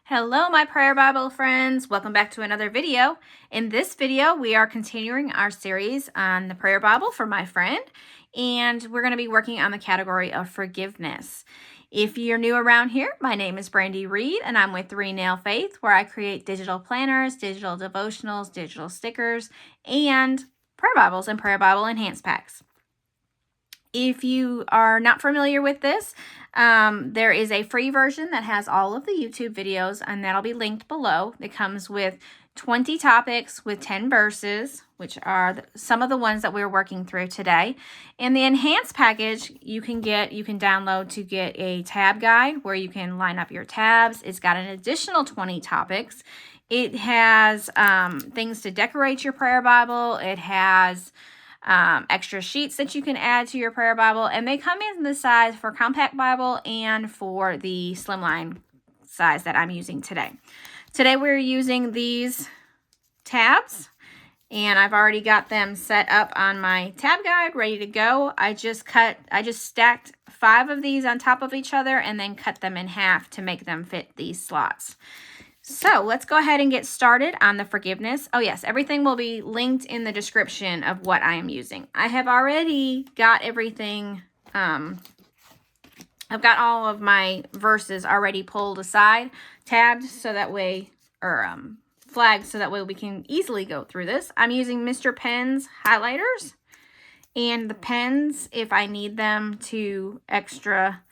Hello, my prayer Bible friends. Welcome back to another video. In this video, we are continuing our series on the prayer Bible for my friend, and we're going to be working on the category of forgiveness. If you're new around here, my name is Brandi Reed, and I'm with Three Nail Faith, where I create digital planners, digital devotionals, digital stickers, and prayer Bibles and prayer Bible enhanced packs. If you are not familiar with this, there is a free version that has all of the YouTube videos, and that'll be linked below. It comes with 20 topics with 10 verses, which are some of the ones that we're working through today. And the enhanced package you can download to get a tab guide where you can line up your tabs. It's got an additional 20 topics. It has things to decorate your prayer Bible. It has extra sheets that you can add to your prayer Bible, and they come in the size for compact Bible and for the slimline size that I'm using today. Today we're using these tabs, and I've already got them set up on my tab guide ready to go. I just stacked 5 of these on top of each other and then cut them in half to make them fit these slots. So let's go ahead and get started on the forgiveness. Oh yes, everything will be linked in the description of what I am using. I have already got everything, I've got all of my verses already pulled aside, tabbed so that way, or flagged so that way we can easily go through this. I'm using Mr. Pen's highlighters, and the pens, if I need them to extra,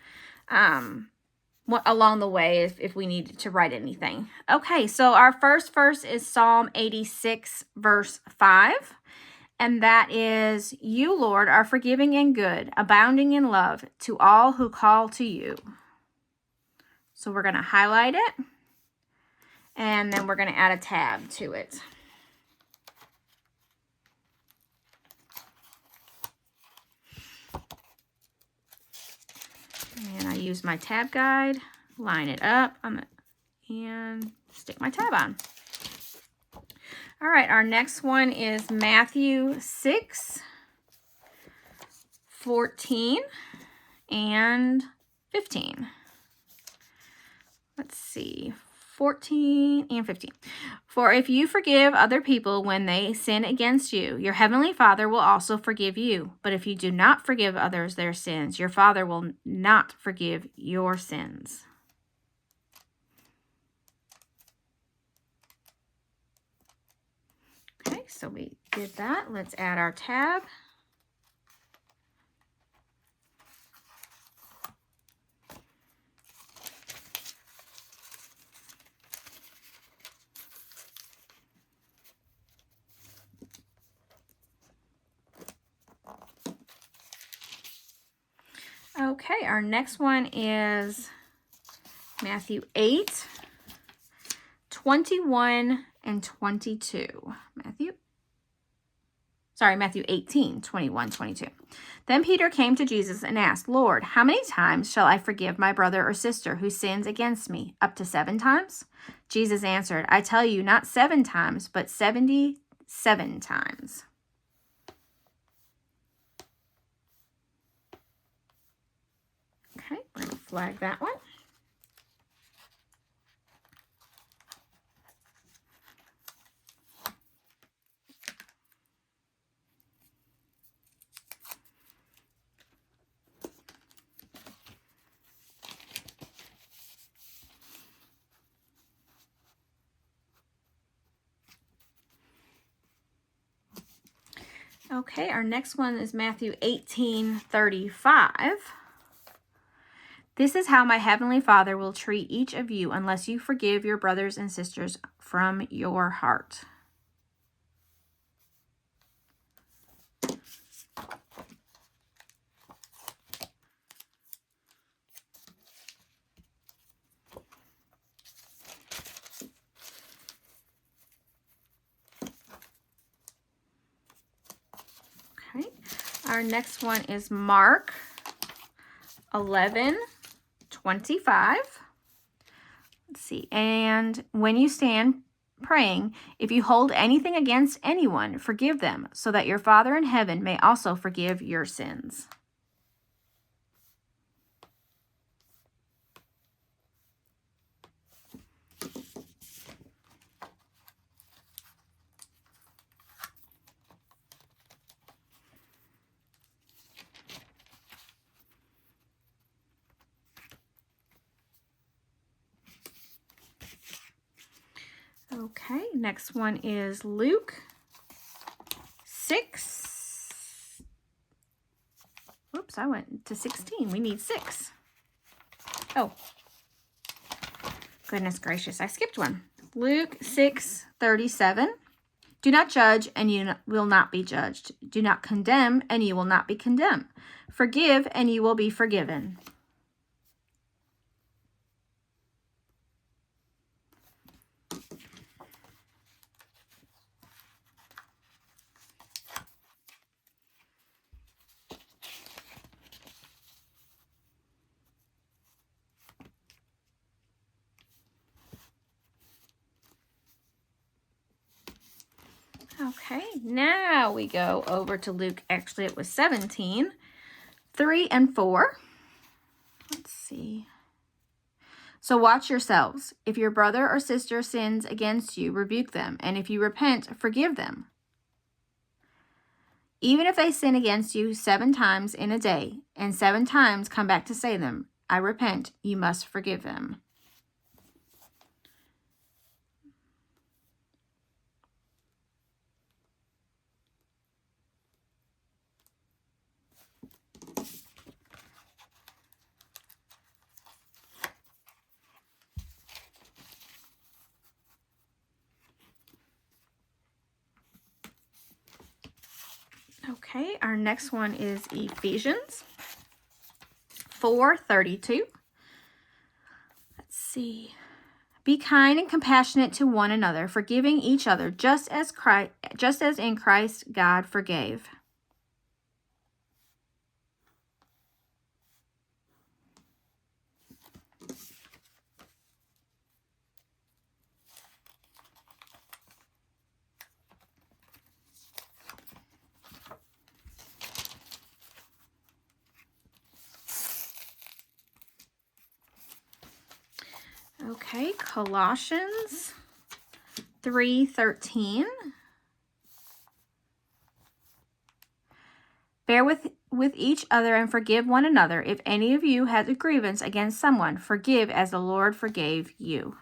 along the way if we need to write anything. Okay, so our first verse is Psalm 86, verse 5. And that is, "You, Lord, are forgiving and good, abounding in love to all who call to you." So we're going to highlight it, and then we're going to add a tab to it. And I use my tab guide, line it up and stick my tab on. All right, our next one is Matthew 6, 14 and 15. Let's see, 14 and 15. "For if you forgive other people when they sin against you, your heavenly Father will also forgive you. But if you do not forgive others their sins, your Father will not forgive your sins." Okay, so we did that. Let's add our tab. Okay, our next one is Matthew 8, 21 and 22. Matthew 18, 21, 22. "Then Peter came to Jesus and asked, 'Lord, how many times shall I forgive my brother or sister who sins against me? Up to 7 times?' Jesus answered, 'I tell you, not 7 times, but 77 times. Okay, we're going to flag that one. Okay, our next one is Matthew 18:35. "This is how my heavenly Father will treat each of you unless you forgive your brothers and sisters from your heart." Okay, our next one is Mark 11:25. Let's see. "And when you stand praying, if you hold anything against anyone, forgive them, so that your Father in heaven may also forgive your sins." Okay, next one is Luke 6. Whoops, I went to 16. We need 6. Oh, goodness gracious, I skipped one. Luke 6:37. Do not judge, and you will not be judged. Do not condemn, and you will not be condemned. Forgive, and you will be forgiven. Okay, now we go over to Luke. Actually, it was 17, 3 and 4. Let's see. So watch yourselves. If your brother or sister sins against you, rebuke them. And if you repent, forgive them. Even if they sin against you 7 times in a day, and 7 times come back to say them, I repent, you must forgive them. Okay, our next one is Ephesians 4:32. Let's see. Be kind and compassionate to one another, forgiving each other, just as in Christ God forgave. Okay, Colossians 3:13. Bear with each other and forgive one another. If any of you has a grievance against someone, forgive as the Lord forgave you.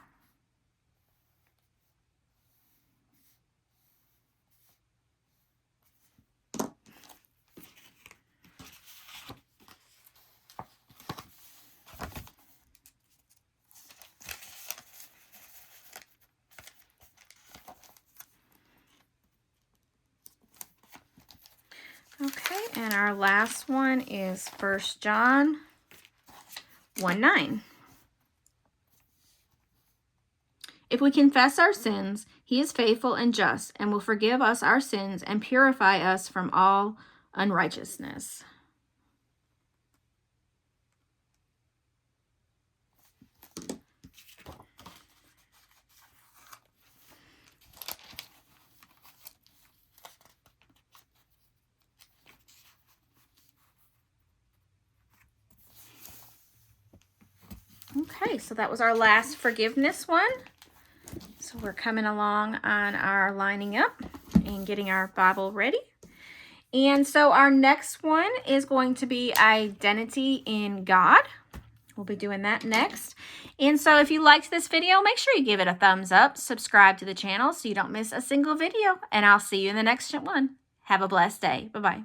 Okay, and our last one is 1 John 1:9. If we confess our sins, he is faithful and just and will forgive us our sins and purify us from all unrighteousness. Okay, so that was our last forgiveness one. So we're coming along on our lining up and getting our Bible ready. And so our next one is going to be identity in God. We'll be doing that next. And so if you liked this video, make sure you give it a thumbs up, subscribe to the channel so you don't miss a single video, and I'll see you in the next one. Have a blessed day. Bye-bye.